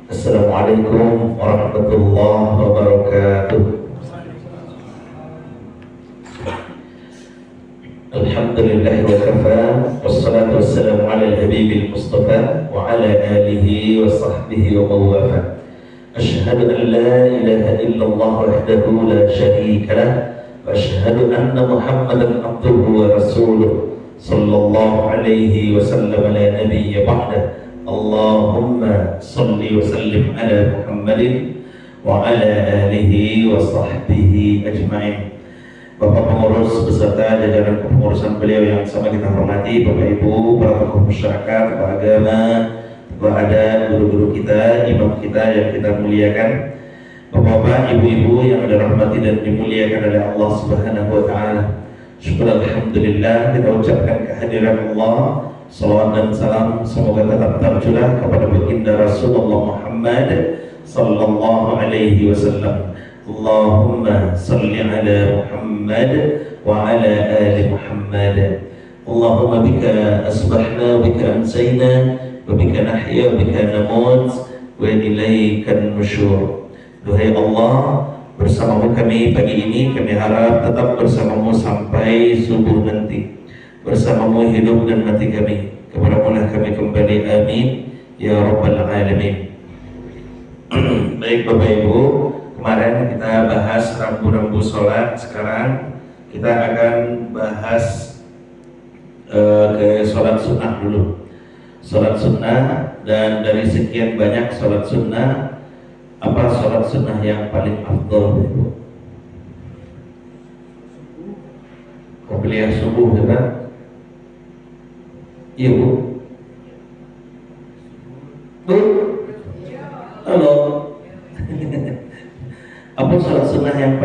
Assalamualaikum warahmatullahi wabarakatuh. Alhamdulillahi wa kafa, wassalatu wassalamu ala al-habibil mustafa wa ala alihi wa sahbihi wa mawafa. Ashhadu an la ilaha illallah wahdahu la sharika lah, wa ashhadu anna Muhammadan abduhu wa rasuluh sallallahu alaihi wasallam la nabiyya ba'dah. Allahumma salli wa sallim ala Muhammadin wa ala alihi wa sahbihi ajma'in. Bapak pengurus beserta jajaran kepengurusan beliau yang sama kita hormati, Bapak Ibu, para tokoh masyarakat, tokoh agama, tokoh adat, guru-guru kita, imam kita yang kita muliakan, Bapak-bapak, ibu-ibu yang ada rahmati dan dimuliakan oleh Allah Subhanahu wa taala. Syukur alhamdulillah kita ucapkan kehadiran Allah. Salawat dan salam semoga tetap tercurah kepada baginda Rasulullah Muhammad sallallahu alaihi wasallam. Allahumma salli ala Muhammad wa ala ali Muhammad. Allahumma bika asbahna wa bika amsayna wa bika nahya wa bika namut wa ilaikan nusyur. Duhai Allah, bersamamu kami pagi ini, kami harap tetap bersamamu sampai subuh nanti. Bersamamu hidup dan mati kami, kepadamu kami kembali, amin ya rabbal alamin. Baik Bapak Ibu, kemarin kita bahas rambu-rambu sholat. Sekarang kita akan bahas ke sholat sunnah dulu. Sholat sunnah, dan dari sekian banyak sholat sunnah, apa sholat sunnah yang paling afdol Ibu? Qobliyah subuh ya kan? Iya Bu. Bu? Halo. Apa sholat sunnah yang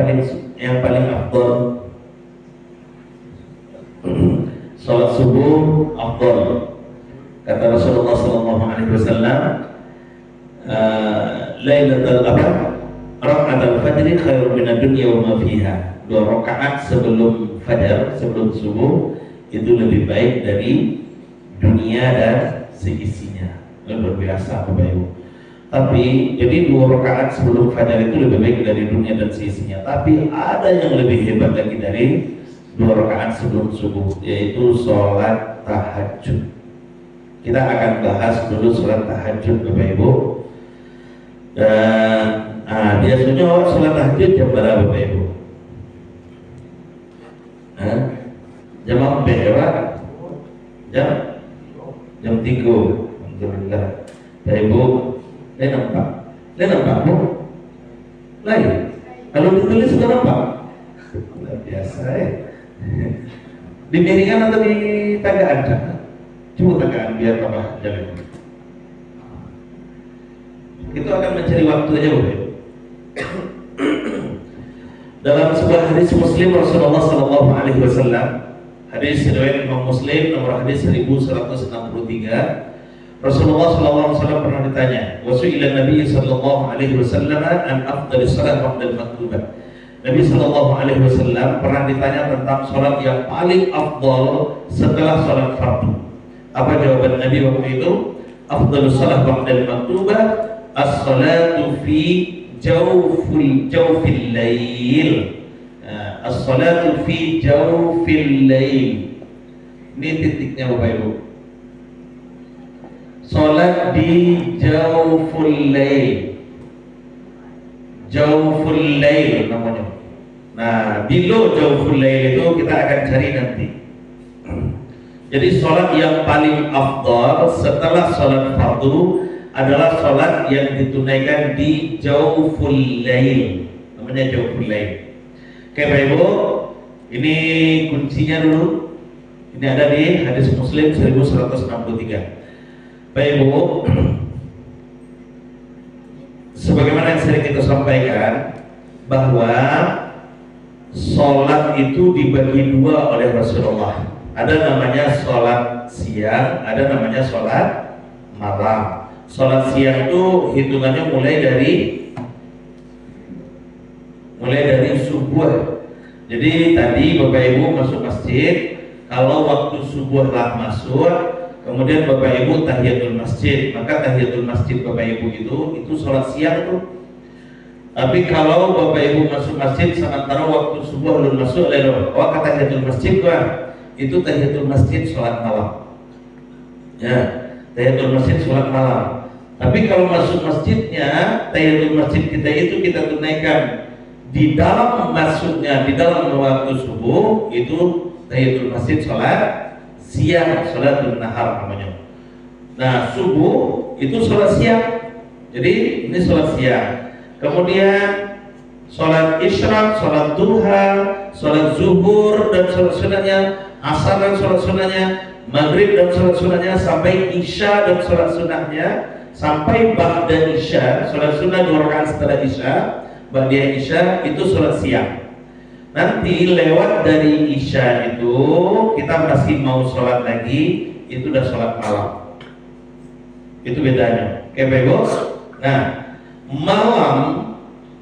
paling afdol? Sholat subuh afdol. Kata Rasulullah sallallahu alaihi wasallam, Lailatul Raka'atul Fajr khairun minad dunya wa ma fiha. 2 rakaat sebelum fajar, sebelum subuh itu lebih baik dari dunia dan seisinya. Luar biasa Bapak Ibu. Tapi jadi 2 rakaat sebelum fajar itu lebih baik dari dunia dan seisinya. Tapi ada yang lebih hebat lagi dari 2 rakaat sebelum subuh, yaitu sholat tahajud. Kita akan bahas dulu sholat tahajud Bapak Ibu. Dan biasanya orang sholat tahajud jam berapa Bapak Ibu? Jam berapa? Jam 3. Alhamdulillah. Bapak Ibu, nampak Bu? Lain. Kalau ditulis sudah nampak? Luar biasa ya. Di miringan atau di tagaan? Coba tagaan biar Bapak jalan. Itu akan mencari waktu aja Bu. Dalam sebuah hadis Muslim, Rasulullah sallallahu alaihi wasallam, hadis riwayat Imam Muslim nomor hadis 1163, Rasulullah sallallahu alaihi wasallam pernah ditanya, wasu'ila Nabi sallallahu alaihi wasallam an afdalis salat ba'da al-maktubah. Nabi sallallahu alaihi wasallam pernah ditanya tentang salat yang paling afdal setelah salat fardu. Apa jawaban Nabi waktu itu? Afdalus salat ba'da al-maktubah as-salatu fi jawfil lail. As-salatu fi jawfil lail. Ini titiknya Bapak Ibu. Salat di jawful lail. Jawful lail namanya. Nah, below jawful lail itu kita akan cari nanti. Jadi salat yang paling afdal setelah salat fardu adalah salat yang ditunaikan di jawful lail. Namanya jawful lail. Oke Bapak Ibu, ini kuncinya dulu. Ini ada di hadis Muslim 1163. Bapak Ibu, sebagaimana yang sering kita sampaikan, bahwa sholat itu dibagi 2 oleh Rasulullah. Ada namanya sholat siang, ada namanya sholat malam. Sholat siang itu hitungannya mulai dari subuh. Jadi tadi Bapak Ibu masuk masjid, kalau waktu subuh telah masuk, Kemudian Bapak Ibu tahiyatul masjid, maka tahiyatul masjid Bapak Ibu itu sholat siang tuh. Tapi kalau Bapak Ibu masuk masjid sementara waktu subuh belum masuk, kata tahiyatul masjid itu tahiyatul masjid sholat malam. Ya, tahiyatul masjid sholat malam. Tapi kalau masuk masjidnya, tahiyatul masjid kita itu kita tunaikan di dalam masuknya, di dalam waktu subuh itu tahiyatul masjid sholat siang, sholatul nahar namanya. Nah, subuh itu sholat siang. Jadi ini sholat siang. Kemudian sholat isyraq, sholat duha, sholat zuhur dan sholat sunatnya, asar dan sholat sunatnya, maghrib dan sholat sunatnya, sampai isya dan sholat sunatnya, sampai ba'da isya, sholat sunat 2 rakaat setelah isya, ba'da isya itu sholat siang. Nanti lewat dari isya itu kita masih mau sholat lagi, itu udah sholat malam. Itu bedanya. Oke, Ibu. Nah, malam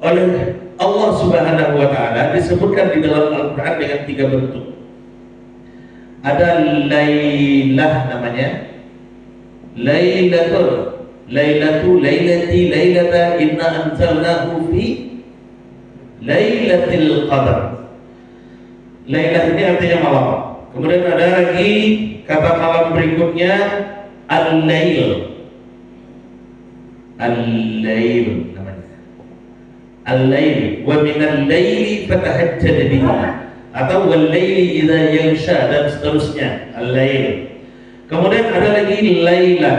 oleh Allah Subhanahu wa Ta'ala disebutkan di dalam Al-Quran dengan 3 bentuk. Ada lailah namanya, lailati lailata inna anzalnahu fi lailatul qadar. Lailah ini artinya malam. Kemudian ada lagi kata malam berikutnya al-lail. Al-lail namanya. Al-lail wa min al-laili fatahajjad bihi atau wal-laili idza yaghsha dan seterusnya. Al-lail. Kemudian ada lagi laila.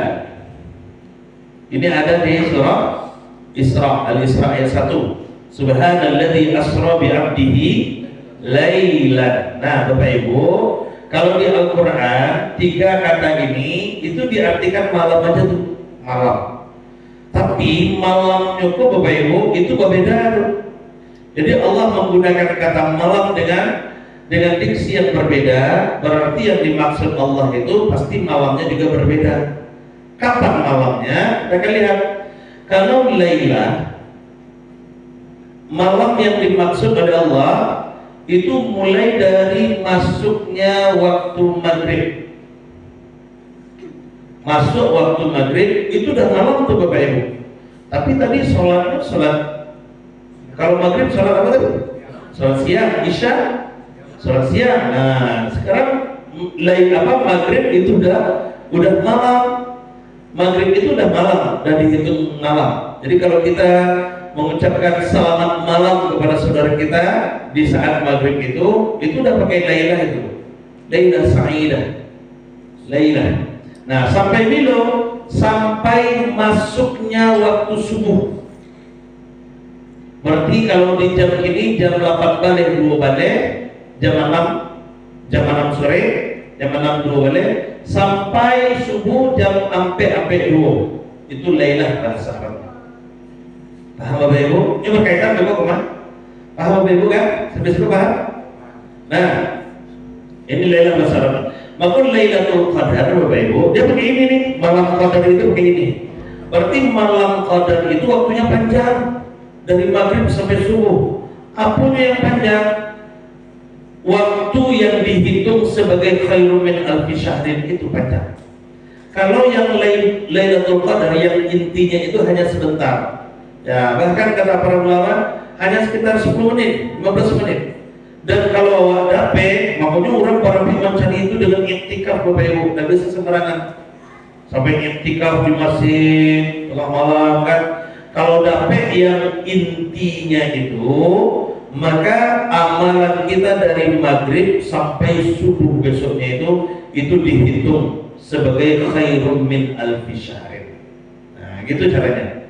Ini ada di surah Isra, Al-Isra ayat 1. Subhanalladzi asra bi 'abdihi lailan. Nah, Bapak Ibu, kalau di Al-Quran 3 kata ini itu diartikan malam aja tuh, malam. Tapi malamnya kok Bapak Ibu itu berbeda tuh. Jadi Allah menggunakan kata malam dengan diksi yang berbeda, berarti yang dimaksud Allah itu pasti malamnya juga berbeda. Kapan malamnya? Kita lihat. Kalau lailah, malam yang dimaksud oleh Allah itu mulai dari masuknya waktu maghrib. Masuk waktu maghrib itu udah malam tuh Bapak Ibu. Tapi tadi sholatnya sholat, kalau maghrib sholat apa tadi? Sholat siang, isya sholat siang. Nah, sekarang maghrib itu udah malam. Maghrib itu udah malam, udah dihitung malam. Jadi kalau kita mengucapkan selamat malam kepada saudara kita di saat maghrib itu udah pakai lailah itu, lailah sa'idah, lailah. Nah, sampai bilo, sampai masuknya waktu subuh. Berarti kalau di jam ini jam 8 balik 2 balik, jam 6 sore, jam 6 2 balik, sampai subuh jam ampe 2. Itu lailah bahasa Arab. Paham Bapak Ibu? Ini berkaitan Bapak kemana? Paham Bapak Ibu kan? Sampai situ paham? Nah, ini lailah bahasa Arab. Maka Lailatul Qadar Bapak Ibu, dia pakai ini nih, malam qadar itu pakai ini. Berarti malam qadar itu waktunya panjang, dari maghrib sampai subuh. Apanya yang panjang? Waktu yang dihitung sebagai khairun min alfi syahrin itu panjang. Kalau yang Lailatul Qadar yang intinya itu hanya sebentar. Ya, bahkan kata para ulama hanya sekitar 10 menit, 15 menit. Dan kalau awak dapat, makanya orang para mencari itu dengan iktikaf Bapak Ibu, tidak bisa sembarangan. Sampai iktikaf di masjid tengah malam kan. Kalau dapat yang intinya itu, maka amalan kita dari maghrib sampai subuh besoknya itu dihitung sebagai khairun min alfi syahrin. Nah, gitu caranya.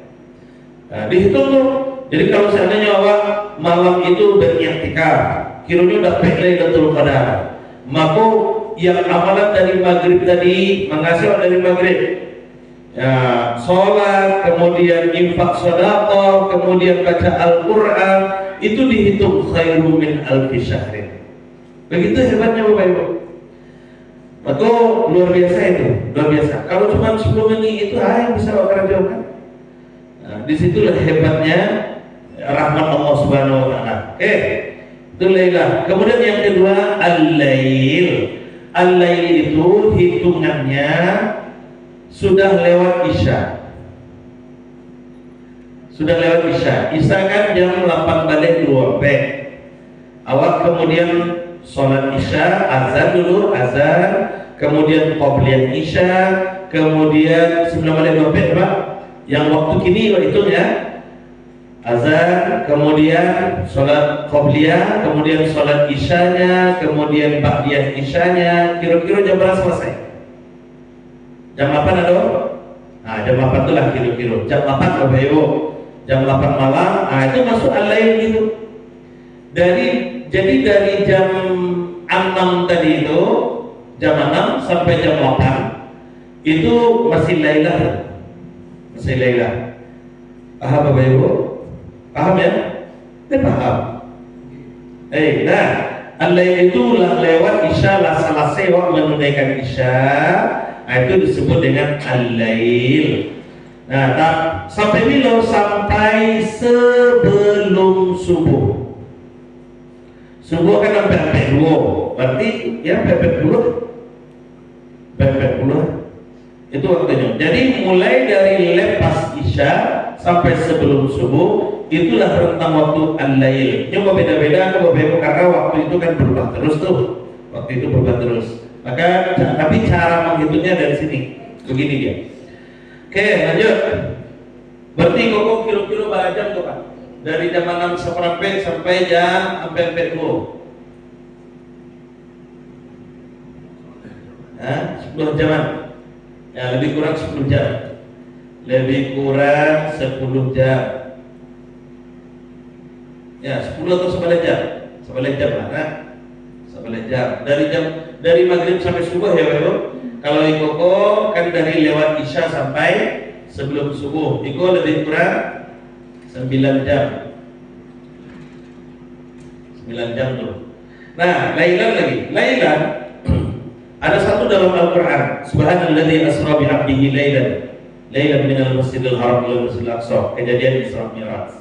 Nah, dihitung tuh. Jadi kalau seandainya awak malam itu beriktikaf, kiranya udah Lailatul Qadar, maka yang amalan dari maghrib tadi menghasil dari maghrib, ya, sholat, kemudian infak sedekah, kemudian baca Al-Quran, itu dihitung khairun min alfi syahrin. Begitu hebatnya Bapak Ibu. Maka luar biasa itu, luar biasa. Kalau cuma 10 menit itu yang bisa orang jauhkan. Nah, disitulah hebatnya rahmat Allah Subhanahu wa Ta'ala. Itu lailah. Kemudian yang kedua al-lail. Al-lail itu hitungannya sudah lewat Isya. Sudah lewat Isya. Isya kan jam 8 balik 2 pe. Awak kemudian sholat Isya, azan dulu, azan, kemudian qobliyah Isya, kemudian 9 balik 2 pe, Pak. Yang waktu kini itu ya. Azan, kemudian sholat qobliyah, kemudian sholat Isyanya, kemudian ba'diyah Isyanya. Kira-kira jam berapa selesai? Jam 8 ada? Nah, jam 8 itulah kira-kira. Jam 8 Bapak Ibu. Jam 8 malam, itu masuk al-lail gitu. Jadi dari jam 6 tadi itu, jam 6 sampai jam 8 itu masih lailah. Masih lailah. Paham Bapak Ibu? Paham ya? Paham. Nah, al-lail itulah lewat Isya lah selesai waktu menunaikan Isya. Nah, itu disebut dengan al-lail. Nah, sampai bila? Sampai sebelum subuh. Subuh kan sampai 2. Berarti ya sampai 10. Sampai 10. Itu waktunya. Jadi mulai dari lepas Isya sampai sebelum subuh, itulah rentang waktu al-lail. Cuma beda-beda karena waktu itu kan berubah terus tuh. Waktu itu berubah terus. Maka tapi cara menghitungnya dari sini. Begini dia. Oke, lanjut. Berarti kok kilo-kilo berapa jam tuh Pak? Dari jam 6 sampai jam 2. 10 jaman. Ya, lebih kurang 10 jam. Lebih kurang 10 jam. Ya, 10 atau 11 jam. 11 jam lah, kan? 11 jam. Dari maghrib sampai subuh ya, Bapak. Kalau Ikoko kan dari lewat Isya sampai sebelum subuh. Iko lebih kurang 9 jam. 9 jam tuh. Nah, lailan lagi. Lailan ada satu dalam Al-Qur'an. Subhanalladzi asra bi 'abdihi lailan minal masjidil haram ila masjidil aqsa. Kejadian Isra Mi'raj.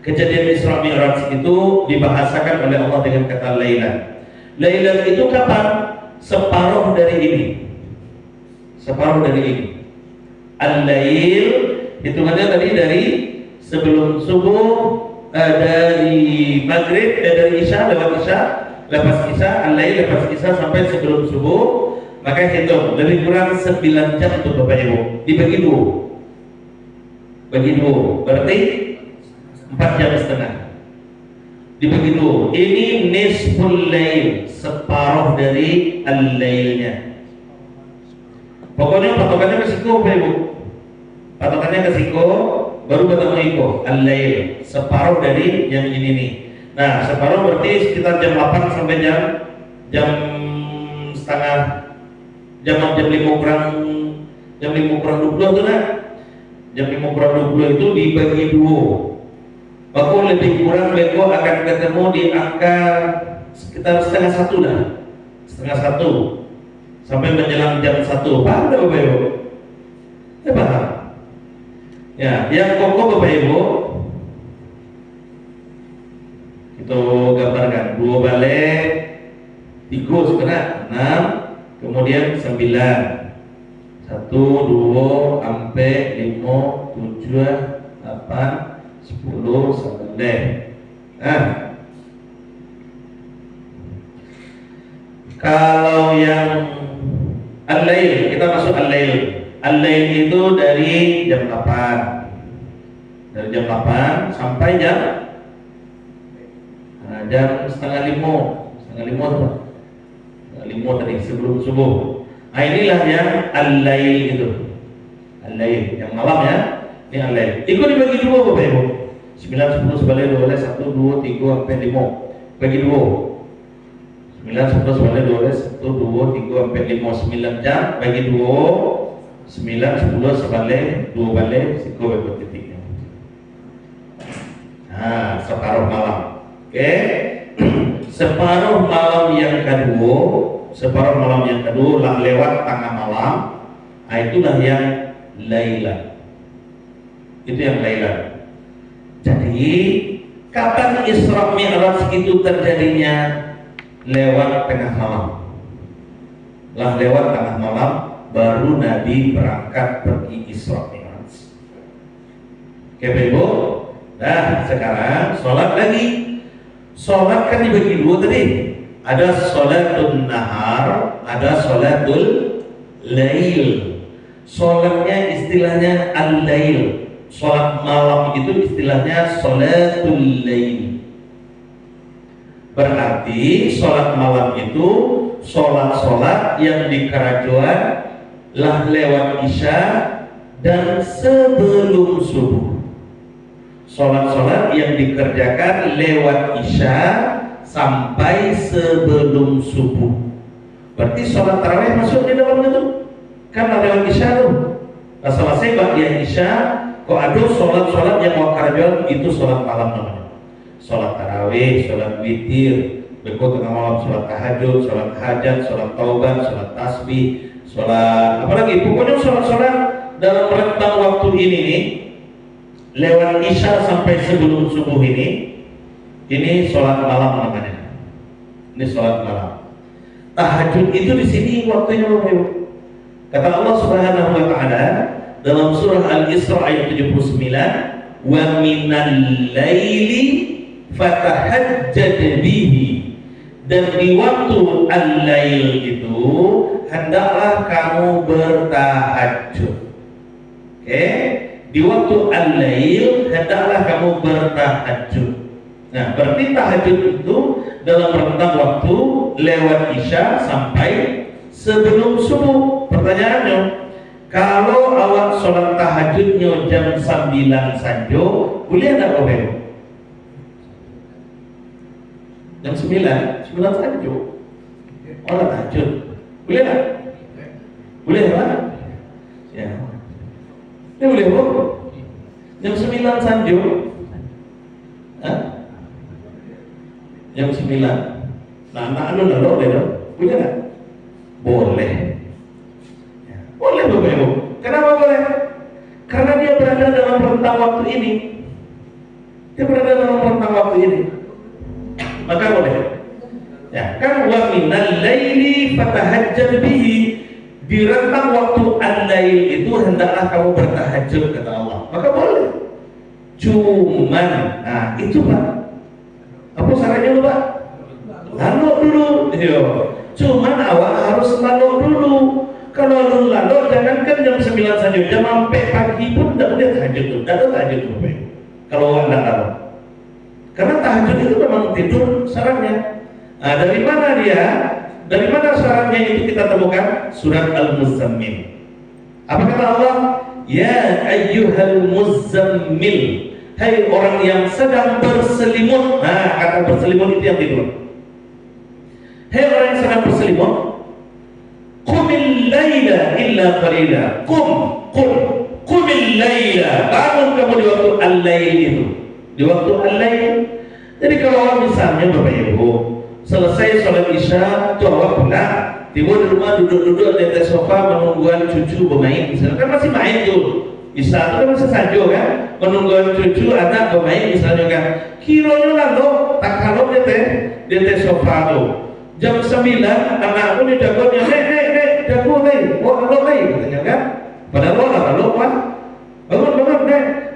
Kejadian Isra Mi'raj itu dibahasakan oleh Allah dengan kata lailan. Lailan itu kapan? Separuh dari ini. Separuh dari ini. Al-lail hitungannya tadi dari sebelum subuh, dari maghrib, dari Isya, lewat Isya, lepas Isya, al-lail lepas Isya sampai sebelum subuh. Maka hitung lebih kurang 9 jam untuk Bapak Ibu. Dibagi 2. Bagi 2. Berarti 4 jam setengah. Dibagi 2. Ini nisful lail, separuh dari al-lailnya. Pokoknya patokannya ke siku Bapak Ibu. Patokannya ke siku, baru ketemu Iko. Al-lail, separuh dari yang ini nih. Nah, separuh berarti sekitar jam 8 sampai jam setengah jam 5 kurang 20 tuh nah. Jam 5 kurang 20 itu dibagi 2. Maka lebih kurang Beko akan ketemu di angka sekitar setengah 1 lah. Setengah 1 sampai menjelang jam 1. Paham enggak Bapak Ibu? Ya paham. Ya, yang kokoh Bapak Ibu itu gambarkan 2 balik 3 setengah 6, kemudian 9 1, 2 sampai 5 7 8 10 sampai. Nah, kalau yang al-lail, kita masuk al-lail. Al-lail itu dari jam 8. Dari jam 8 sampai jam setengah 5. Setengah 5 tuh. Setengah 5 tadi sebelum subuh. Nah, inilah yang al-lail itu. Al-lail yang malam ya. Ini al-lail. Ikut dibagi 2 Bapak Ibu. 9 10 sebalik 12 1 2 3 sampai 5. Bagi 2. 9 10 sebalik 12 1 2 3 sampai 5. 9 jam bagi 2. 9 10 sebalik 2 balik siku bebek titiknya. Nah, separuh malam. Oke. Separuh malam yang kedua, separuh malam yang kedua lah lewat tengah malam. Nah, itulah yang lailan. Itu yang lailan. Jadi kapan Isra Mi'raj itu terjadinya? Lewat tengah malam. Lah lewat tengah malam baru Nabi berangkat pergi Isra Mi'raj. Oke Ibu. Nah sekarang sholat lagi. Sholat kan dibagi dua tadi. Ada sholatul nahar, ada sholatul lail. Sholatnya istilahnya al-lail. Sholat malam itu istilahnya sholatul lail. Berarti sholat malam itu sholat-sholat yang di kerajuan lah lewat isya dan sebelum subuh. Sholat-sholat yang dikerjakan lewat isya sampai sebelum subuh. Berarti sholat tarawih masuk di dalam itu. Karena lewat isya tuh. Selesai bagian isya, kok ada sholat-sholat yang mau kerajuan itu sholat malam namanya. Sholat tarawih, sholat witir, berikut tengah malam sholat tahajud, sholat hajat, sholat taubat, sholat tasbih, sholat apalagi pokoknya sholat-sholat dalam rentang waktu ini nih, lewat isya sampai sebelum subuh ini sholat malam namanya. Ini sholat malam. Tahajud itu di sini waktunya Bapak. Kata Allah Subhanahu wa taala dalam surah Al-Isra ayat 79, wa minal laili fatahajjad bihi, dan di waktu al-lail itu hendaklah kamu bertahajud. Oke, di waktu al-lail hendaklah kamu bertahajud. Nah, berarti tahajud itu dalam rentang waktu lewat isya sampai sebelum subuh. Pertanyaannya, kalau awak sholat tahajudnya jam 9 saja, boleh enggak boleh? Jam 9 saja orang tahajud boleh tak? Boleh tak? Ya, ini boleh bu? Jam 9 saja jam 9 nah anak boleh tak? Boleh tak? Boleh ya. Boleh Bapak Ibu. Kenapa boleh? Karena dia berada dalam rentang waktu ini. Dia berada dalam rentang waktu ini, maka boleh. Ya, kan wa minal laili fatahajjad bihi, di rentang waktu al-lail itu hendaklah kamu bertahajud kata Allah. Maka boleh. Cuman, nah itu Pak. Apa syaratnya lu Pak? Lalu dulu. Yo. Cuman awak harus lalu dulu. Kalau lu lalu jangankan jam 9 saja, jam sampai pagi pun tidak boleh tahajud tuh. Tidak ada tahajud tuh Pak. Kalau awak tidak lalu. Karena tahajud itu memang tidur syaratnya. Nah, dari mana dia? Dari mana syaratnya itu kita temukan? Surat Al-Muzammil. Apa kata Allah? Ya ayyuhal muzammil, hai orang yang sedang berselimut. Nah, kata berselimut itu yang tidur. Hai orang yang sedang berselimut, qumil laila illa qalila. Qumil laila. Bangun kamu di waktu al-lail itu. Di waktu al-lail. Jadi kalau misalnya Bapak Ibu selesai sholat isya, tuh awak pulang, tiba di rumah duduk-duduk di atas sofa menungguan cucu bermain, misalnya kan masih main tuh. Isya itu kan masih saja kan, menungguan cucu anak bermain misalnya kan. Kiranya lalu tak kalau di atas sofa tuh. Jam 9 anakku di dagonya, dago katanya kan. Padahal lo kan, bangun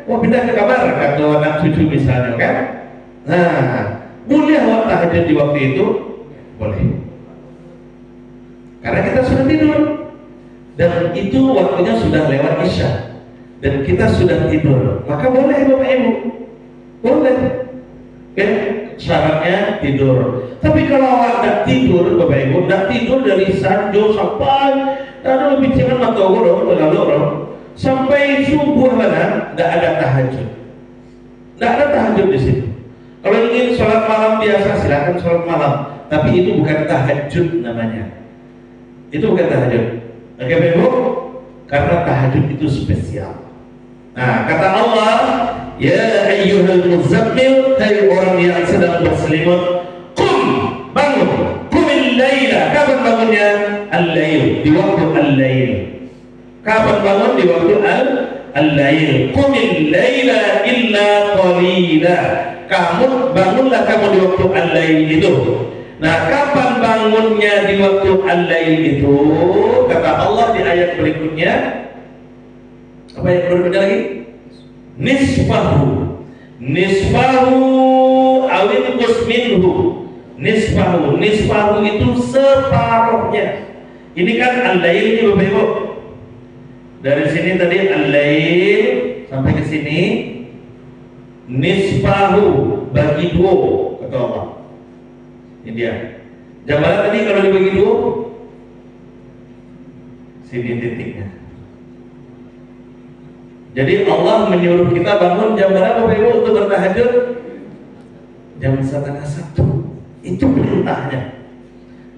wah pindah ke kamar kata anak cucu misalnya kan. Nah, boleh awak tahajud di waktu itu? Boleh. Karena kita sudah tidur dan itu waktunya sudah lewat isya dan kita sudah tidur, maka boleh Bapak Ibu. Boleh. Oke, syaratnya tidur. Tapi kalau awak tidak tidur Bapak Ibu, tidak tidur dari sanjo sampai lebih jangan mata orang sampai subuh mana, tidak ada tahajud. Tidak ada tahajud di situ. Kalau ingin sholat malam biasa silakan sholat malam, tapi itu bukan tahajud namanya. Itu bukan tahajud. Oke Ibu? Karena tahajud itu spesial. Nah, kata Allah, ya ayyuhal muzammil, hai orang yang sedang berselimut, qum, bangun, qumil laila. Kapan bangunnya? Al-lail, di waktu al-lail. Kapan bangun? Di waktu al-lail. Qumil laila illa qalila. Kamu bangunlah kamu di waktu al-lail itu Nah, kapan bangunnya di waktu al-lail itu? Kata Allah di ayat berikutnya. Apa ayat berikutnya lagi? Nisfahu awin minhu. Nisfahu itu separuhnya. Ini kan al-lail ini Bapak Ibu. Dari sini tadi al-lail sampai ke sini nisfahu, bagi dua kata Allah. Ini dia. Jam berapa tadi kalau dibagi dua? Sini titiknya. Jadi Allah menyuruh kita bangun jam berapa Bapak Ibu untuk bertahajud? Jam 1:30. Itu perintahnya.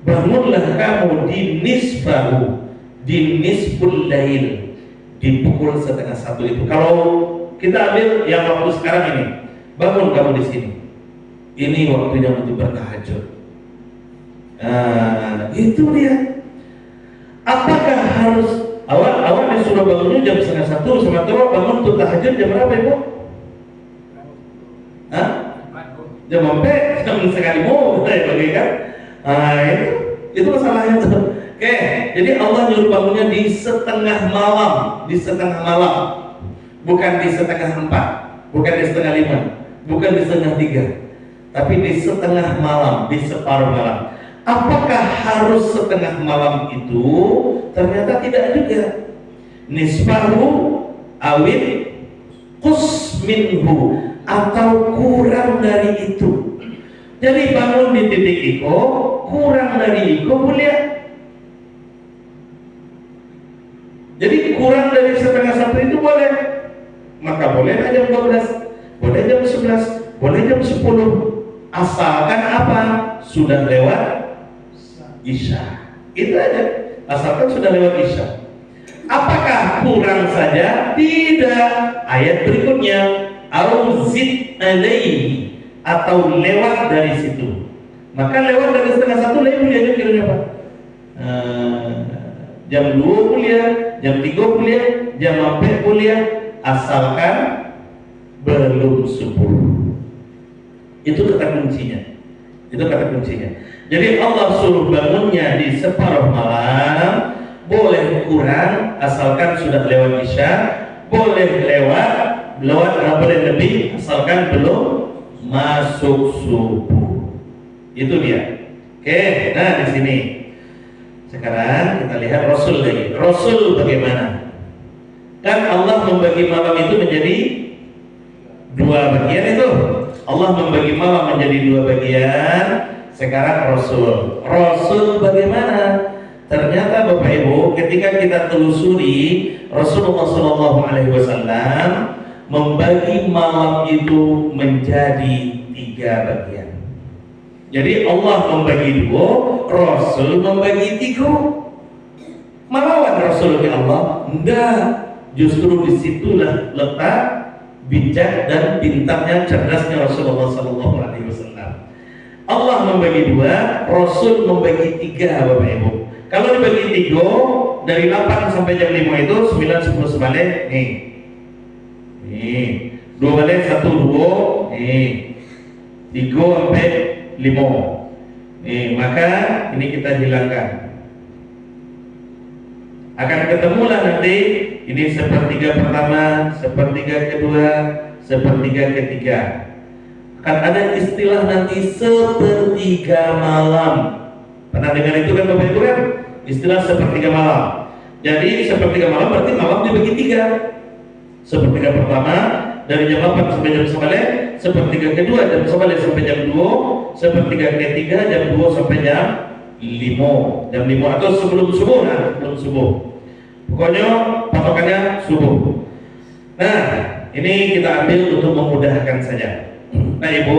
Bangunlah kamu di nisfahu, di nisful lail, di pukul 1:30 itu. Kalau kita ambil yang waktu sekarang ini, bangun kamu di sini. Ini waktunya untuk bertahajud. Itu dia. Apakah harus awal disuruh bangunnya jam 1:30, sementara bangun untuk tahajud jam berapa Ibu? Jam sampai jam 1:30 kita bagi kan? Itu masalahnya tuh. Oke, jadi Allah nyuruh bangunnya di setengah malam, bukan di 3:30, bukan di 4:30, bukan di 3:30, tapi di setengah malam, di separuh malam. Apakah harus setengah malam itu? Ternyata tidak juga. Nisfahu awin minhu, atau kurang dari itu. Jadi bangun di titik iko, kurang dari iko boleh. Jadi kurang dari 1:30 itu boleh. Maka boleh jam 12, boleh jam 11, boleh jam 10. Asalkan apa? Sudah lewat Isya. Itu aja. Asalkan sudah lewat Isya. Apakah kurang saja? Tidak. Ayat berikutnya, auzid alaihi, atau lewat dari situ. Maka lewat dari 1:30 lewat kuliahnya kira-kira apa? Jam 2 kuliah, jam 3 kuliah, jam 4 kuliah, asalkan belum subuh. Itu kata kuncinya. Jadi Allah suruh bangunnya di separuh malam, boleh kurang asalkan sudah lewat Isya, boleh boleh lebih asalkan belum masuk subuh. Itu dia. Oke, nah di sini sekarang kita lihat Rasul lagi. Rasul bagaimana? Kan Allah membagi malam itu menjadi dua bagian itu. Allah membagi malam menjadi dua bagian. Sekarang Rasul bagaimana? Ternyata Bapak Ibu, ketika kita telusuri, Rasulullah SAW membagi malam itu menjadi 3 bagian. Jadi Allah membagi 2, Rasul membagi 3. Melawan Rasulullah Allah? Enggak. Justru disitulah letak bijak dan pintarnya, cerdasnya Rasulullah SAW. Allah membagi 2, Rasul membagi 3 Bapak Ibu. Kalau dibagi 3, dari 8 sampai jam 5 itu 9, 10 sebalik. Nih 2 balik, 1, 2, 3 sampai 5. Maka ini kita hilangkan. Akan ketemulah nanti ini sepertiga pertama, sepertiga kedua, sepertiga ketiga. Akan ada istilah nanti sepertiga malam. Pernah dengar itu kan Bapak Ibu kan? Istilah sepertiga malam. Jadi sepertiga malam berarti malam dibagi 3. Sepertiga pertama dari jam 8 sampai jam 9, sepertiga kedua jam 9 sampai jam 2, sepertiga ketiga jam 2 sampai jam 5. Jam 5 atau sebelum subuh, sebelum subuh. Pokoknya patokannya subuh. Nah, ini kita ambil untuk memudahkan saja. Nah Ibu,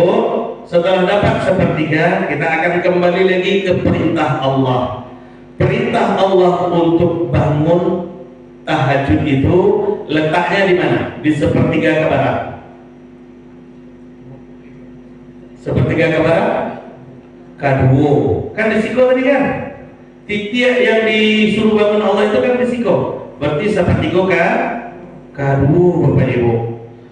setelah dapat sepertiga, kita akan kembali lagi ke perintah Allah. Perintah Allah untuk bangun tahajud itu letaknya di mana? Di sepertiga ke barat. Sepertiga ke barat? Kedua. Kan risiko tadi kan? Titik yang disuruh bangun Allah itu kan risiko. Berarti sepertiga kedua Bapak Ibu.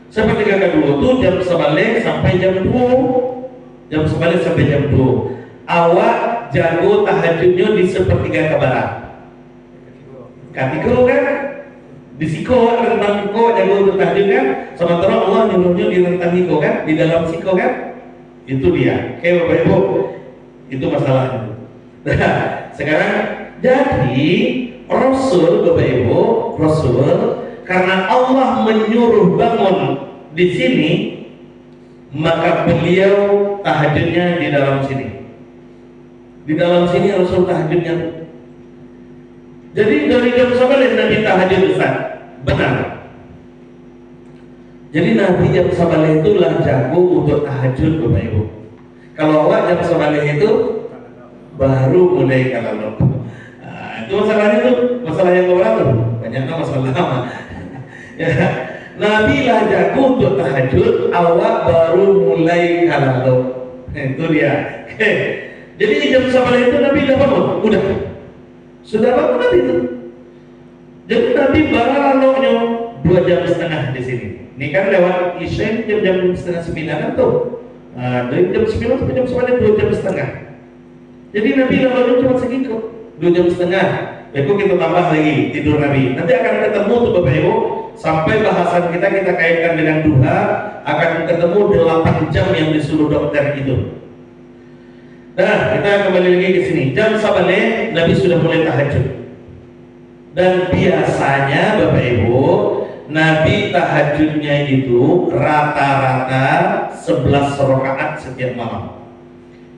Sepertiga kedua itu jam sebalik sampai jam 2. Jam sebalik sampai jam 2. awak jago tahajudnya di sepertiga ke barat. Katiko kan? Di siko rentang ko jago untuk tahajud kan? Sementara Allah nyuruhnya di rentang siko kan? Di dalam siko kan? Itu dia. Oke Bapak Ibu, itu masalahnya. Nah, sekarang jadi Rasul Bapak Ibu, Rasul karena Allah menyuruh bangun di sini, maka beliau tahajudnya di dalam sini. Di dalam sini Rasul tahajudnya. Jadi dari jam sabaleh Nabi tahajud Ustaz. Benar. Jadi Nabi jam sabaleh itulah jago untuk tahajud Bapak Ibu. Kalau awak jam sabaleh itu baru mulai kalau itu masalahnya tuh, masalah yang berapa tuh? Banyaknya masalah lama. Ya, Nabi lah jago untuk tahajud, awak baru mulai kalau itu dia. Jadi jam sabaleh itu Nabi dah bangun, udah. Sudah bangun Nabi itu. Jadi Nabi baloknya 2,5 jam di sini. Ini kan lewat Isya jam 8:30 kan tuh. Dari jam 9 sampai jam 9 2,5 jam. Jadi Nabi lalu cuma segitu 2,5 jam. Besok kita tambah lagi tidur Nabi. Nanti akan ketemu tuh Bapak Ibu sampai bahasan kita kaitkan dengan duha, akan ketemu 8 jam yang disuruh dokter itu. Nah, kita kembali lagi ke sini. Jam sabaleh Nabi sudah mulai tahajud. Dan biasanya Bapak Ibu, Nabi tahajudnya itu rata-rata 11 rakaat setiap malam.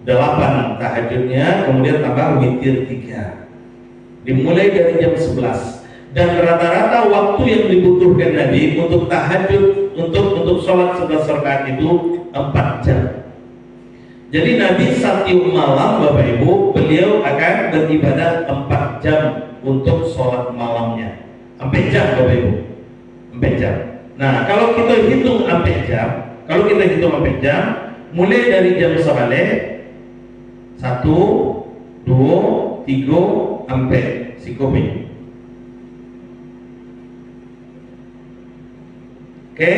8 tahajudnya, kemudian tambah witir 3. Dimulai dari jam 11. Dan rata-rata waktu yang dibutuhkan Nabi untuk tahajud, untuk sholat 11 rakaat itu 4 jam. Jadi Nabi setiap malam Bapak Ibu, beliau akan beribadah 4 jam untuk sholat malamnya. 4 jam Bapak Ibu, 4 jam. Nah, kalau kita hitung 4 jam, mulai dari jam sabaleh 1, 2, 3, 4 sikopi. Oke,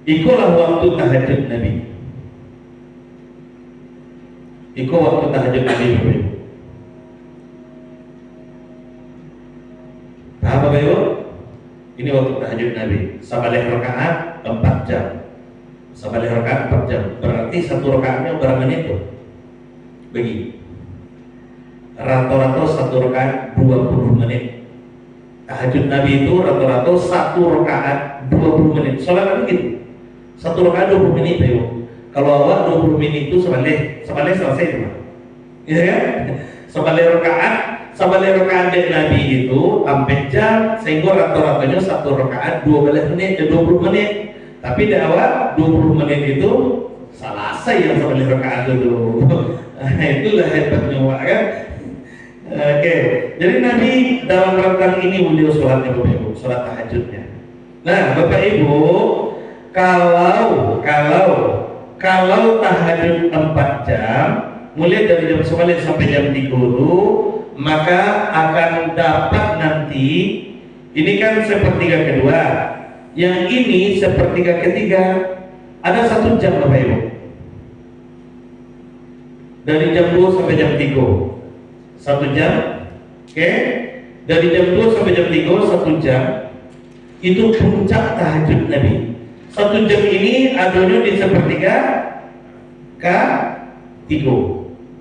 itulah waktu tahajud Nabi. Itu waktu tahajud Nabi. Paham Bapak Ibu? Ini waktu tahajud Nabi. Sabaleh rakaat 4 jam. Sabaleh rakaat 4 jam. Berarti satu rakaatnya berapa menit tuh? Bagi. Rata-rata satu rakaat 20 menit. Tahajud Nabi itu rata-rata satu rakaat 20 menit. Salat Nabi gitu. Satu rakaat 20 menit Bapak Ibu. Kalau awak 20 menit itu sabaleh selesai itu, iya kan? Sabaleh rakaat dari Nabi itu 4 jam, sehingga rata-ratanya satu rakaat 20 menit. Tapi di awal 20 menit itu selesai yang sabaleh rakaat itu. Itulah hebatnya awak kan? Oke. Jadi Nabi dalam rangka ini beliau sholatnya Bapak Ibu, sholat tahajudnya. Nah Bapak Ibu, kalau tahajud 4 jam, mulai dari jam 9 sampai jam 3, maka akan dapat nanti, ini kan sepertiga kedua, yang ini sepertiga ketiga, ada 1 jam Bapak Ibu. Dari jam 2 sampai jam 3, 1 jam, oke? Dari jam 2 sampai jam 3, 1 jam, itu puncak tahajud Nabi. 1 jam ini adanya di sepertiga ke-3.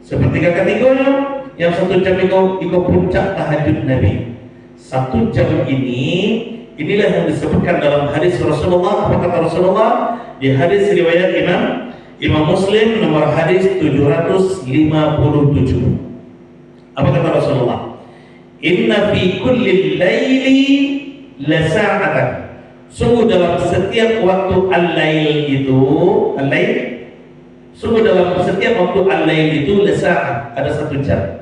Sepertiga ke-3-nya yang 1 jam itu puncak tahajud Nabi. 1 jam inilah yang disebutkan dalam hadis Rasulullah. Apa kata Rasulullah? Di hadis riwayat Imam Muslim nomor hadis 757. Apa kata Rasulullah? Inna fi kulli laili la sa'atan. Sungguh dalam setiap waktu al-lail itu, sungguh dalam setiap waktu al-lail itu la-sa'ah, ada 1 jam.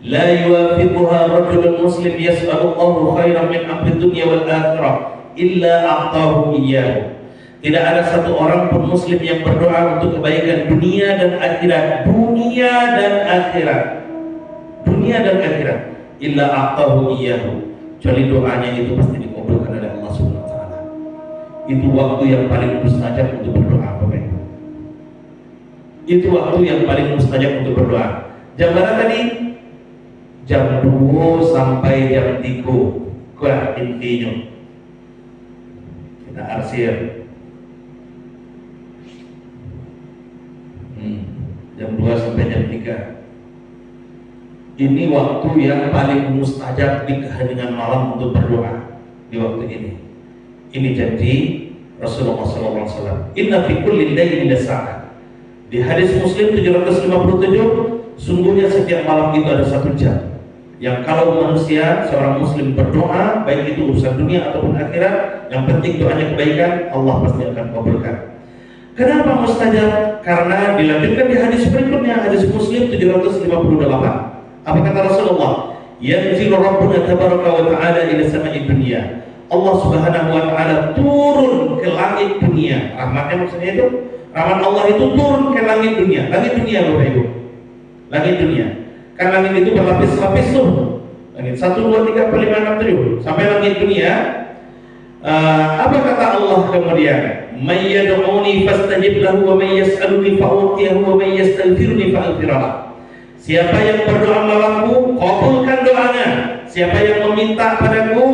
La yuwafiquha rajulun muslim yas'alullahu khairan min amri dunya wal akhirah illa a'tahu iyyahu. Tidak ada satu orang pun muslim yang berdoa untuk kebaikan dunia dan akhirat, illa a'tahu iyyahu. Kecuali doanya itu pasti dikabulkan oleh Allah Subhanahu wa taala. Itu waktu yang paling mustajab untuk berdoa Bapak Ibu. Itu waktu yang paling mustajab untuk berdoa. Jam berapa tadi? Jam 2 sampai jam 3. Kuat intinya. Kita arsir. Jam 2 sampai jam 3. Ini waktu yang paling mustajab di keheningan malam untuk berdoa di waktu ini. Ini janji Rasulullah SAW. Inna fi kulli laylin sa'ah. Di hadis Muslim 757, sungguhnya setiap malam itu ada 1 jam. Yang kalau manusia, seorang muslim berdoa, baik itu urusan dunia ataupun akhirat, yang penting doanya kebaikan, Allah pasti akan kabulkan. Kenapa mustajab? Karena dilanjutkan di hadis berikutnya, hadis Muslim 758. Apa kata Rasulullah? Yanzilu Rabbuna tabaraka wa ta'ala ila sama'i dunya. Allah Subhanahu wa ta'ala turun ke langit dunia. Rahmatnya maksudnya itu, rahmat Allah itu turun ke langit dunia. Langit dunia Bapak Ibu. Langit dunia. Kan langit itu berlapis-lapis tuh. Langit 1, 2, 3, 4, 5, 6, 7 sampai langit dunia. Apa kata Allah kemudian? May yad'uni fastajib lahu wa may yas'aluni fa'utiyahu wa may yastaghfiruni fa'aghfir lahu. Siapa yang berdoa malaku, kabulkan doanya. Siapa yang meminta padaku,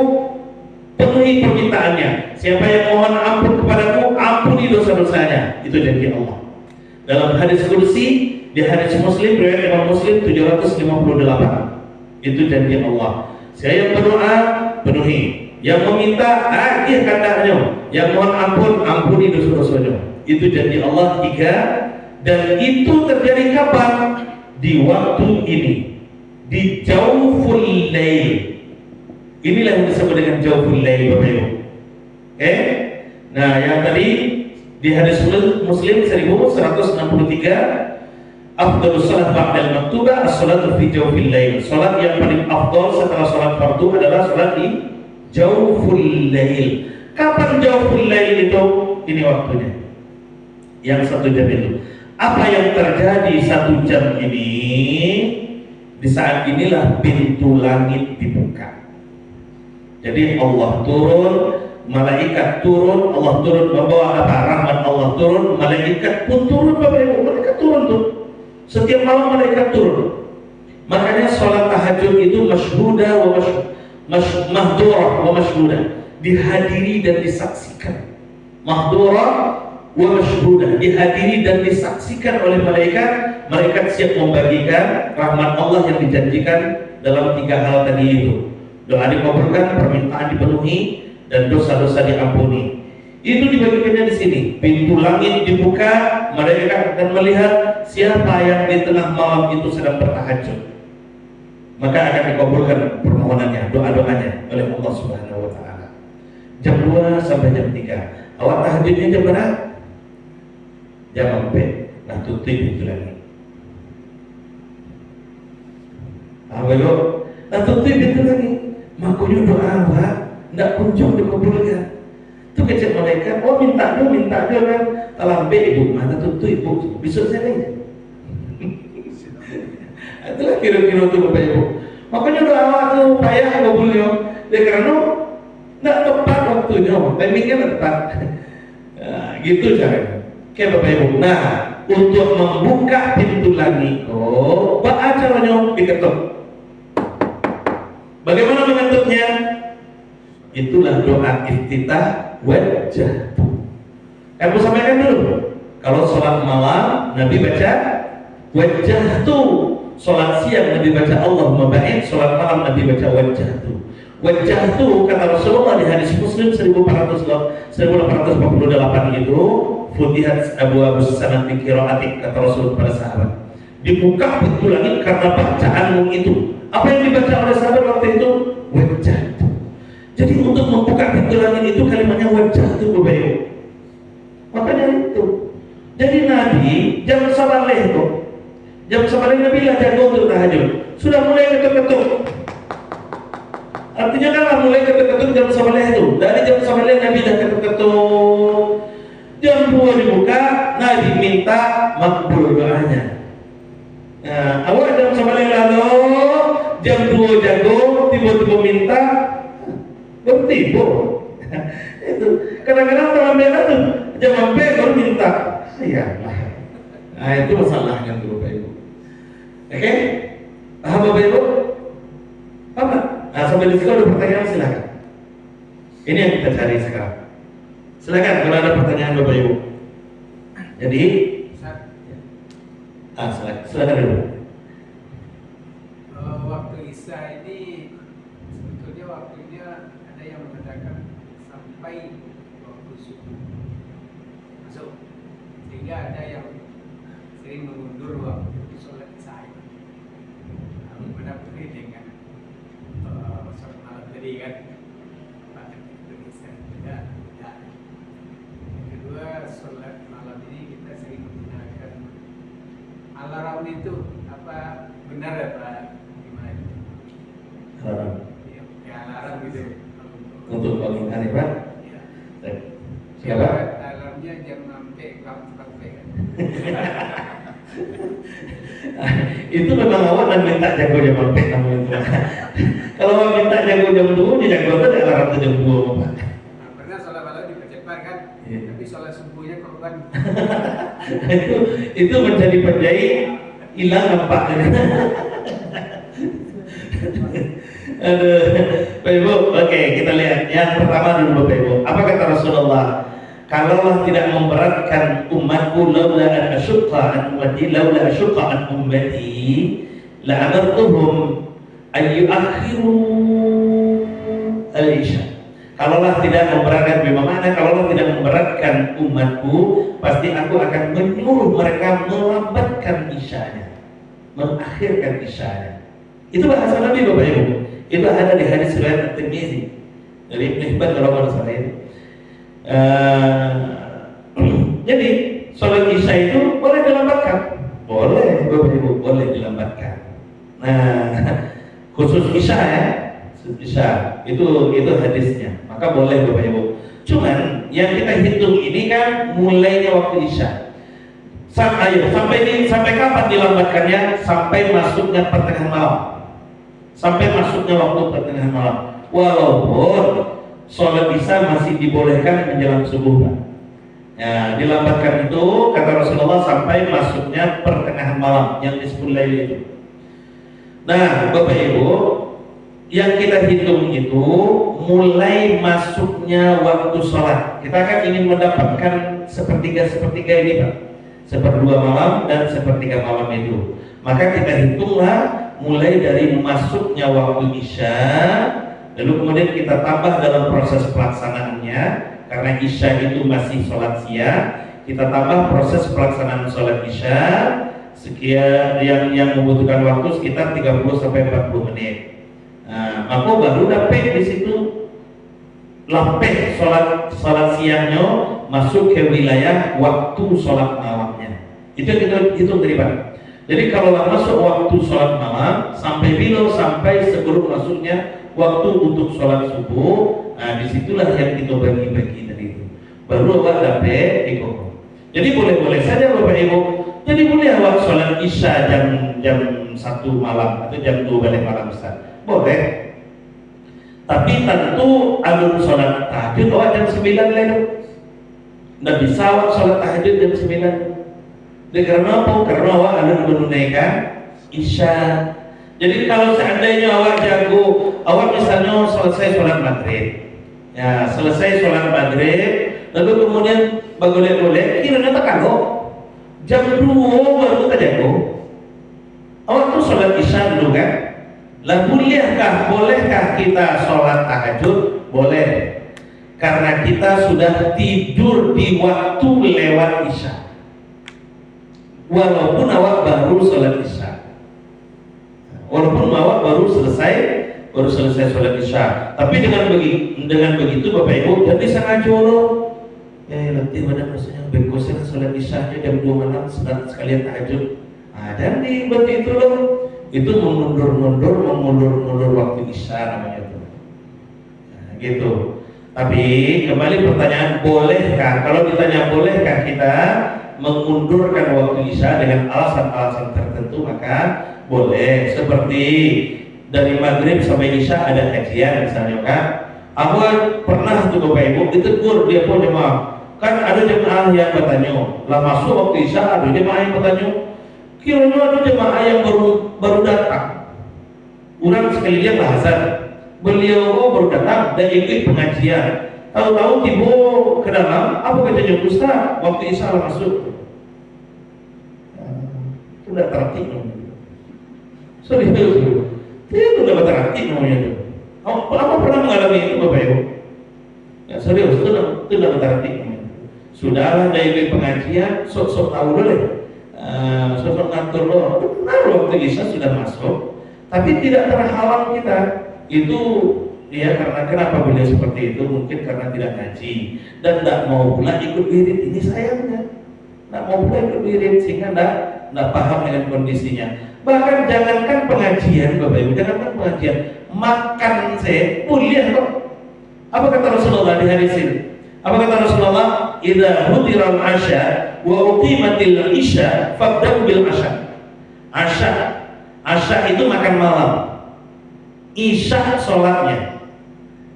penuhi permintaannya. Siapa yang mohon ampun kepadaku, ampuni dosa-dosanya. Itu janji Allah. Dalam hadis kursi, di hadis Muslim, riwayat Imam Muslim 758. Itu janji Allah. Saya yang berdoa, penuhi. Yang meminta, akhir katanya. Yang mohon ampun, ampuni dosa-dosanya. Itu janji Allah 3. Dan itu terjadi kapan? Di waktu ini, di Jawful Lail. Inilah yang disebut dengan Jawful Lail, Bapak Ibu. Nah, yang tadi di hadis Muslim 1163, afdhalus salat ba'dal maktubah as-salatu fi Jawfil Lail. Salat yang paling afdal setelah salat fardu adalah salat di Jawful Lail. Kapan Jawful Lail itu? Ini waktunya. Yang 1 jam itu. Apa yang terjadi 1 jam ini? Di saat inilah pintu langit dibuka. Jadi Allah turun, malaikat turun, Allah turun membawa apa? Rahmat Allah turun, malaikat pun turun, Bapak Ibu. Malaikat turun tuh. Setiap malam malaikat turun. Makanya sholat tahajud itu masyhudah wa mahdurah wa masyhudah. Dihadiri dan disaksikan. Mahdurah wa masyhudah, dihadiri dan disaksikan oleh malaikat. Malaikat siap membagikan rahmat Allah yang dijanjikan dalam 3 hal tadi itu. Doa dikabulkan, permintaan dipenuhi, dan dosa-dosa diampuni. Itu dibagikannya di sini. Pintu langit dibuka, malaikat akan melihat siapa yang di tengah malam itu sedang bertahajud. Maka akan dikabulkan permohonannya, doa-doanya oleh Allah Subhanahu wa ta'ala. Jam 2 sampai jam 3. Awak tahajudnya jam berapa? Jam 4. Nah, tutup itu lagi. Belum. Nah, tutup itu lagi. Makanya doa awak tidak kunjung dikabulkan. Itu kecil malaikat, oh minta dia kan. Talambe ibu, mana tutup ibu. Besok saya lagi. Itulah kira-kira itu Bapak Ibu. Makanya doa awak itu payah kabulnya. Karena tidak tepat waktunya, timingnya tidak tepat. Nah, gitu caranya. Oke Bapak Ibu. Nah, untuk membuka pintu langit, apa caranya? Diketuk. Bagaimana mengetuknya? Itulah doa iftitah wajah. Aku sampaikan dulu. Kalau sholat malam, Nabi baca wajah tu. Sholat siang Nabi baca Allahumma ba'id. Sholat malam Nabi baca wajah tu. Wajah tu kata Rasulullah di hadis Muslim 1848 itu, futihat abwaabus samaa'i bi qiraatik, kata Rasul kepada sahabat. Dibuka pintu langit karena bacaanmu itu. Apa yang dibaca oleh sahabat waktu itu? Wajah tu. Jadi untuk membuka pintu langit itu kalimatnya wajah tu Bapak Ibu. Makanya itu. Jadi Nabi jam sabaleh itu. Jam sabaleh Nabi lah jago untuk tahajud. Sudah mulai ketuk-ketuk. Artinya kan mulai ketuk-ketuk jam sabaleh itu. Dari jam sabaleh Nabi dah ketuk-ketuk. Jam 2 dibuka, Nabi minta makbul doanya. Nah, awak jam sabaleh lalu, jam 2 jago, tiba-tiba minta bertipu. Itu kadang-kadang teman bela tuh jam 4 baru minta. Ya lah. Nah itu masalahnya tuh Bapak Ibu. Oke? Paham Bapak Ibu? Paham? Nah sampai di sini ada pertanyaan silakan. Ini yang kita cari sekarang. Silakan kalau ada pertanyaan Bapak Ibu. Jadi, silakan dulu. Waktu Isya ini sebetulnya waktunya ada yang mengatakan sampai waktu subuh masuk, sehingga ada yang sering mengundur waktu sholat Isya. Mendapat dengan sholat malam tadi kan, Isya tidak. Yang kedua, sholat malam ini kita sering menggunakan alarm itu, apa benar ya Pak? Alarm. Ya alarm gitu. Untuk bangun hari Pak? Ya. Siapa? Alarmnya jam sampai sampai kan. Itu memang awak dan minta jago jam berapa kamu itu. Kalau awak minta jago jam 2, dia jago itu alarm jam 2 Pak. Nah, pernah sholat malam dipercepat kan? Iya. Tapi sholat subuhnya korban. itu menjadi penjahit hilang nampaknya. Aduh, Bapak Ibu, oke kita lihat yang pertama dulu Bapak Ibu. Apa kata Rasulullah? Kalau Allah tidak memberatkan umatku, laula an asyqa an ummati, laula asyqa an ummati, la amartuhum an yuakhiru al-isya. Kalau Allah tidak memberatkan, bagaimana? Kalau Allah tidak memberatkan umatku, pasti aku akan menyuruh mereka melambatkan isyanya, mengakhirkan isyanya. Itu bahasa Nabi Bapak Ibu. Itu ada di hadis riwayat At-Tirmizi dari Ibnu Hibban kalau nggak salah ini. Jadi sholat isya itu boleh dilambatkan, boleh Bapak Ibu, boleh dilambatkan. Nah khusus isya ya, isya itu hadisnya, maka boleh Bapak Ibu. Cuman yang kita hitung ini kan mulainya waktu isya. Sampai kapan dilambatkannya? Sampai masuknya pertengahan malam. Sampai masuknya waktu pertengahan malam. Walaupun sholat isya masih dibolehkan menjelang subuh Pak. Ya, dilambatkan itu kata Rasulullah sampai masuknya pertengahan malam yang disebut lail itu. Nah, Bapak Ibu, yang kita hitung itu mulai masuknya waktu sholat. Kita kan ingin mendapatkan sepertiga ini Pak, seperdua malam dan sepertiga malam itu. Maka kita hitunglah mulai dari masuknya waktu isya, lalu kemudian kita tambah dalam proses pelaksanaannya, karena isya itu masih sholat siang, kita tambah proses pelaksanaan sholat isya sekian yang membutuhkan waktu sekitar 30-40 menit. Nah, maka baru dapat di situ lampeh sholat siangnya masuk ke wilayah waktu sholat malamnya. Itu yang kita hitung tadi Pak. Jadi kalau masuk waktu sholat malam sampai sampai sebelum masuknya waktu untuk sholat subuh, nah disitulah yang kita bagi-bagi tadi itu. Baru awak dapat dikokong. Jadi boleh-boleh saja Bapak Ibu. Jadi boleh awak sholat isya jam 1 malam atau jam 2 balik malam Ustaz. Boleh. Tapi tentu alur sholat tahajud awak jam 9 lewat. Nggak bisa awak sholat tahajud jam 9. Karena apa? Karena awak ada menunaikan isya. Jadi kalau seandainya awak jago, awak misalnya selesai sholat maghrib, ya selesai sholat maghrib, lalu kemudian bagolek-golek, kiranya tak kalau jam 2 baru tak jago. Awak tuh sholat isya dulu kan? Lah bolehkah kita sholat tahajud? Boleh. Karena kita sudah tidur di waktu lewat isya. Walaupun awak baru sholat isya, walaupun awak baru selesai sholat isya, tapi dengan begitu Bapak Ibu jadi sangat jolo. Ya nanti pada maksudnya berkosan sholat isyanya jam 2 malam sekalian tahajud. Dan di begitu loh, itu mengundur waktu isya namanya itu. Nah, gitu. Tapi kembali pertanyaan, bolehkah? Kalau ditanya bolehkah kita mengundurkan waktu isya dengan alasan-alasan tertentu, maka boleh. Seperti dari maghrib sampai isya ada kajian misalnya kan, aku pernah tuh Bapak Ibu ditegur dia pun jemaah Kan ada jemaah yang bertanya, lah masuk waktu Isya ada jemaah yang bertanya, kiranya ada jemaah yang baru datang. Orang sekali dia bahasan, beliau baru datang dan ikut pengajian. Tahu-tahu tiba ke dalam, apa katanya Ustaz? Waktu Isya lah masuk. Itu tidak tertib namanya. Serius, itu tidak tertib namanya itu. Apa pernah mengalami itu Bapak Ibu? Ya serius, itu tidak tertib namanya. Sudahlah dari pengajian, sok-sok tahu dulu, sok-sok ngatur dulu. Benar waktu Isya sudah masuk, tapi tidak terhalang kita. Itu ya karena kenapa beliau seperti itu? Mungkin karena tidak ngaji dan tidak mau pula ikut wirid. Ini sayangnya, tidak mau pula ikut wirid sehingga tidak paham dengan kondisinya. Bahkan jangankan pengajian, Bapak Ibu, jangankan pengajian, makan saya kuliah kok. Apa kata Rasulullah di hadis ini? Apa kata Rasulullah? Idza hudiral asya wa uqimatil isya fabda'u bil asya. Asya itu makan malam. Isya salatnya.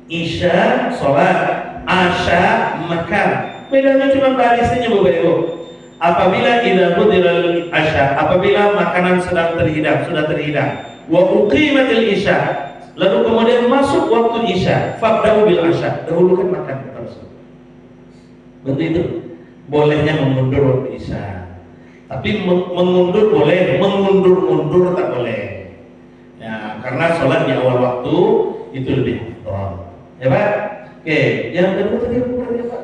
Isya salat, asya makan. Bedanya cuma barisnya Bapak Ibu. Apabila idza hudiral asya, apabila makanan sedang sudah terhidang, wa uqimatil isya, lalu kemudian masuk waktu isya, fabda'u bil asya, dahulukan makan kata Rasul. Bentuk itu bolehnya mengundur waktu isya, tapi mengundur boleh, mengundur tak boleh. Ya, karena sholat di awal waktu itu lebih afdal. Ya Pak. Oke, yang kedua tadi apa ya Pak?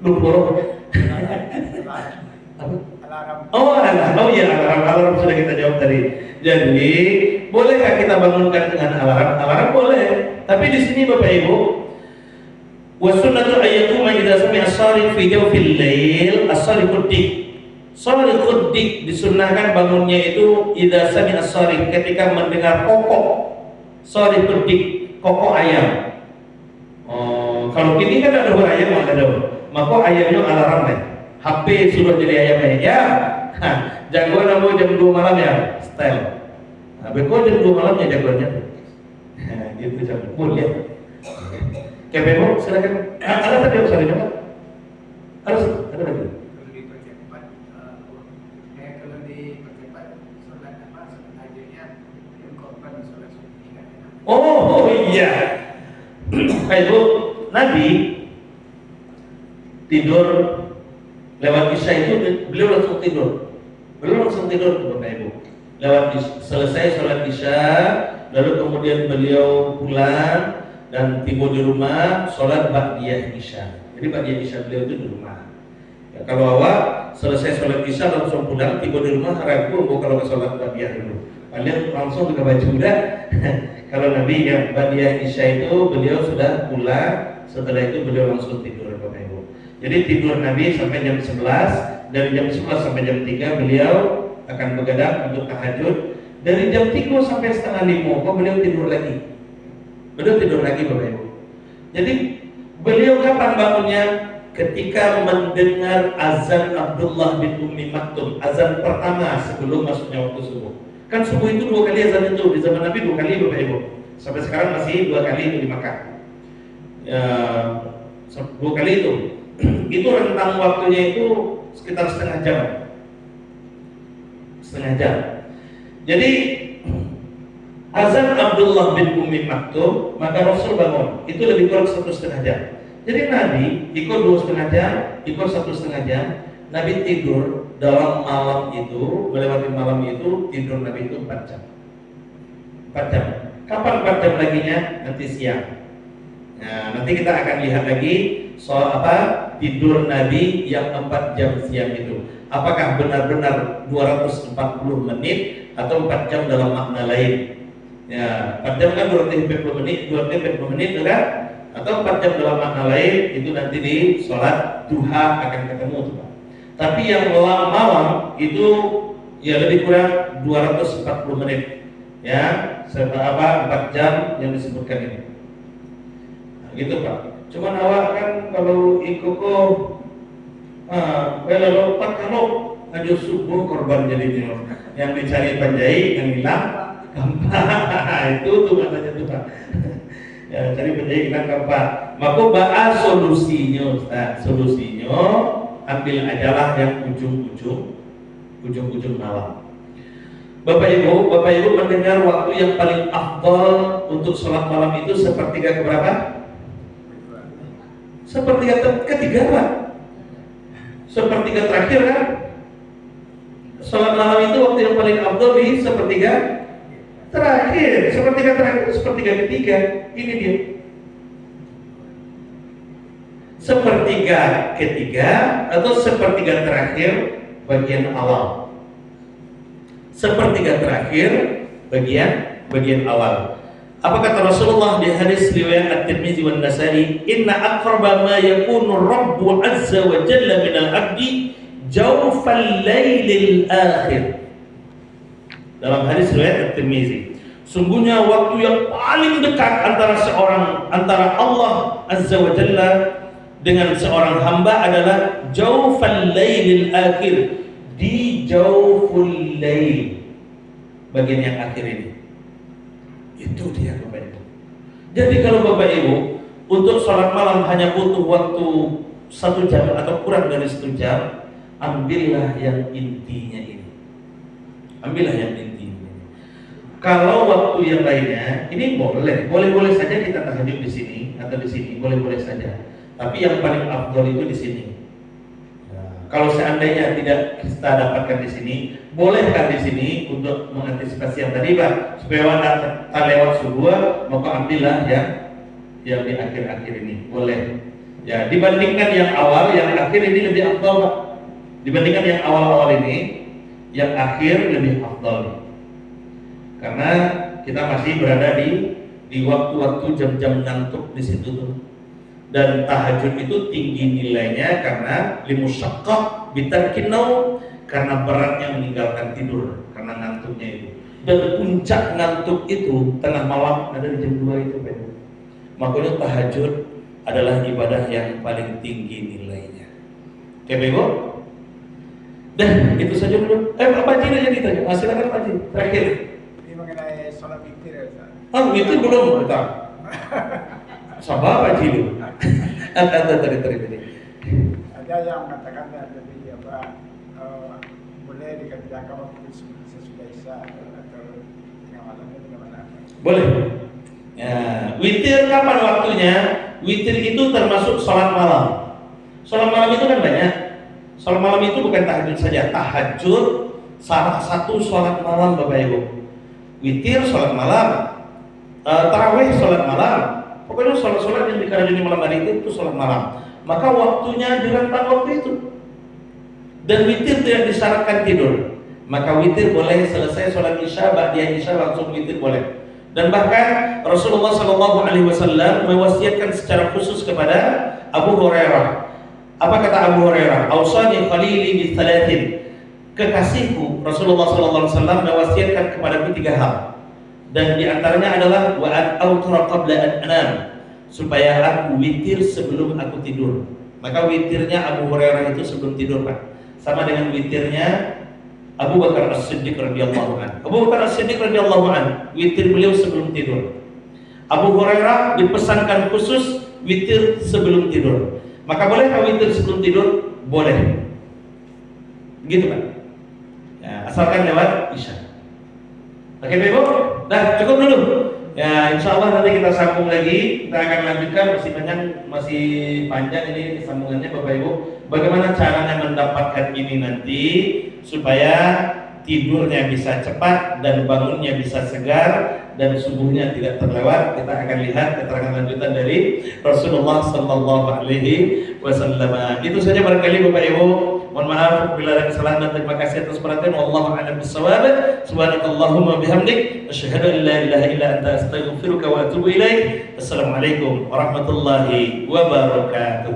Lupa. Oh iya, alarm sudah kita jawab tadi. Jadi bolehkah kita bangunkan dengan alarm? Alarm boleh, tapi di sini Bapak Ibu, wasunnatu ayyakuma idza sami'a as-sarif fi jawfil lail as-sarifud dik. Sarifud dik disunnahkan bangunnya itu idza sami'a as-sarif, ketika mendengar kokok. Sarifud dik, kokok ayam. Kalau kini kan ada dua ayam, ada dua. Maka ayamnya alarm nih. HP sudah jadi ayamnya. Ya. Jagoan apa jam 2 malam ya? Style. Nah, beko jam 2 malamnya jagoannya. Gitu jam. Boleh. Kepemo, silakan. Ada tadi yang saya dapat. Ada lagi. Kalau dipercepat sholat ajarnya korban sholat sunnah. Oh iya. Ibu, Nabi tidur lewat Isya itu beliau langsung tidur. Bapak Ibu. Selesai sholat Isya, lalu kemudian beliau pulang dan tiba di rumah sholat ba'diyah Isya. Jadi ba'diyah Isya beliau itu di rumah. Ya, kalau awak selesai sholat Isya langsung pulang, tiba di rumah ragu kalau ke sholat ba'diyah dulu. Kalian langsung buka baju udah. Kalau Nabi yang ba'diyah Isya itu beliau sudah pulang, setelah itu beliau langsung tidur Bapak Ibu. Jadi tidur Nabi sampai jam 11, dari jam 11 sampai jam 3 beliau akan begadang untuk tahajud. Dari jam 3 sampai setengah 5 beliau tidur lagi. Bapak Ibu. Jadi beliau kapan bangunnya? Ketika mendengar azan Abdullah bin Ummi Maktum, azan pertama sebelum masuknya waktu subuh. Kan subuh itu 2 kali azan itu, di zaman Nabi 2 kali Bapak Ibu. Sampai sekarang masih 2 kali itu di Makkah. Ya, 2 kali itu. Itu rentang waktunya itu sekitar setengah jam. Jadi azan Abdullah bin Ummi Maktum, maka Rasul bangun. Itu lebih kurang 1,5 jam. Jadi Nabi ikut 2,5 jam, ikut 1,5 jam. Nabi tidur dalam malam itu, melewati malam itu, tidur Nabi itu 4 jam. 4 jam. Kapan 4 jam laginya? Nanti siang. Nah, nanti kita akan lihat lagi soal tidur Nabi yang 4 jam siang itu. Apakah benar-benar 240 menit atau 4 jam dalam makna lain? Ya, 4 jam kan 240 menit kan? Atau 4 jam dalam makna lain itu nanti di sholat duha akan ketemu tuh Pak. Tapi yang malam itu ya lebih kurang 240 menit. Ya, 4 jam yang disebutkan ini. Nah, gitu Pak. Cuman awak kan kalau ikut kalau aja subuh korban jadinya yang dicari penjahit yang hilang gampang. Itu tuh katanya tuh Pak. Ya, cari penjahit ikan keempat. Maka ba'a solusinya, Ustaz. Solusinya ambil ajalah yang ujung-ujung malam. Bapak Ibu mendengar waktu yang paling afdal untuk sholat malam itu sepertiga keberapa? Sepertiga ketiga Pak. Sepertiga terakhir kan? Sholat malam itu waktu yang paling afdal di sepertiga terakhir. Sepertiga terakhir, sepertiga ketiga. Ini dia. Sepertiga ketiga atau sepertiga terakhir bagian awal. Sepertiga terakhir bagian awal. Apa kata Rasulullah di hadis riwayat At-Tirmizi wan Nasa'i, "Inna aqraba ma yakunu Rabbu 'azza wa jalla minal 'abdi jawfal lailil akhir." Dalam hadis riwayat At-Tirmizi, sungguhnya waktu yang paling dekat antara Allah Azza wa Jalla dengan seorang hamba adalah jawfal lailil akhir, di jawful lail, bagian yang akhir ini. Itu dia Bapak Ibu. Jadi kalau Bapak Ibu untuk sholat malam hanya butuh waktu 1 jam atau kurang dari 1 jam, ambillah yang intinya ini. Ambillah yang intinya. Kalau waktu yang lainnya ini boleh saja kita tahajud di sini atau di sini, boleh saja. Tapi yang paling afdal itu di sini. Kalau seandainya tidak kita dapatkan di sini, bolehkan di sini untuk mengantisipasi yang tadi Pak, supaya tak lewat subuh, maka ambillah yang di akhir-akhir ini, boleh. Ya, dibandingkan yang awal, yang akhir ini lebih afdal Pak. Dibandingkan yang awal-awal ini, yang akhir lebih afdal. Karena kita masih berada di waktu-waktu jam-jam ngantuk di situ tuh. Dan tahajud itu tinggi nilainya karena limusyaqqah bitarkin naum, karena beratnya meninggalkan tidur karena ngantuknya itu. Dan puncak ngantuk itu tengah malam ada di jam 2 itu Pak. Makanya tahajud adalah ibadah yang paling tinggi nilainya. Oke Pak Ibu? Dan itu saja dulu. Pak Haji aja ditanya. Silakan Pak Haji. Terakhir. Ini mengenai sholat witir ya Ustaz. Witir belum kita. Sabar Pak Haji dulu. Tadi. Ada yang mengatakan lebih boleh dikerjakan waktu sesudah Isya atau tengah malamnya tengah malam. Boleh. Ya, witir kapan waktunya? Witir itu termasuk sholat malam. Sholat malam itu kan banyak. Sholat malam itu bukan tahajud saja. Tahajud salah satu sholat malam Bapak Ibu. Witir sholat malam. Tarawih sholat malam. Pokoknya sholat-sholat yang dikerjakan malam hari itu sholat malam. Maka waktunya di rentang waktu itu. Dan witir tidak disyaratkan tidur. Maka witir boleh selesai sholat isya, ba'diyah isya langsung witir boleh. Dan bahkan Rasulullah SAW mewasiatkan secara khusus kepada Abu Hurairah. Apa kata Abu Hurairah? Ausani khalili bithalathin. Kekasihku Rasulullah SAW mewasiatkan kepadaku 3 hal. Dan diantaranya adalah wa an autra qabla an anam, supaya aku witir sebelum aku tidur. Maka witirnya Abu Hurairah itu sebelum tidur Pak. Sama dengan witirnya Abu Bakar As-Siddiq radhiyallahu anhu. Abu Bakar As-Siddiq radhiyallahu anhu, witir beliau sebelum tidur. Abu Hurairah dipesankan khusus witir sebelum tidur. Maka bolehkah witir sebelum tidur? Boleh. Gitu Pak. Ya, asalkan lewat isya. Oke Ibu, dah cukup dulu. Ya, insya Allah nanti kita sambung lagi. Kita akan lanjutkan, masih panjang ini sambungannya Bapak Ibu. Bagaimana caranya mendapatkan ini nanti supaya tidurnya bisa cepat dan bangunnya bisa segar dan subuhnya tidak terlewat. Kita akan lihat keterangan lanjutan dari Rasulullah Sallallahu Alaihi Wasallam. Itu saja barangkali Bapak Ibu. Mohon maaf bila ada kesalahan dan terima kasih atas perhatian. Wallahu a'lam bishawab. Subhanakallahumma bihamdik asyhadu an la ilaha illa anta astaghfiruka wa atubu ilaik. Assalamualaikum warahmatullahi wabarakatuh.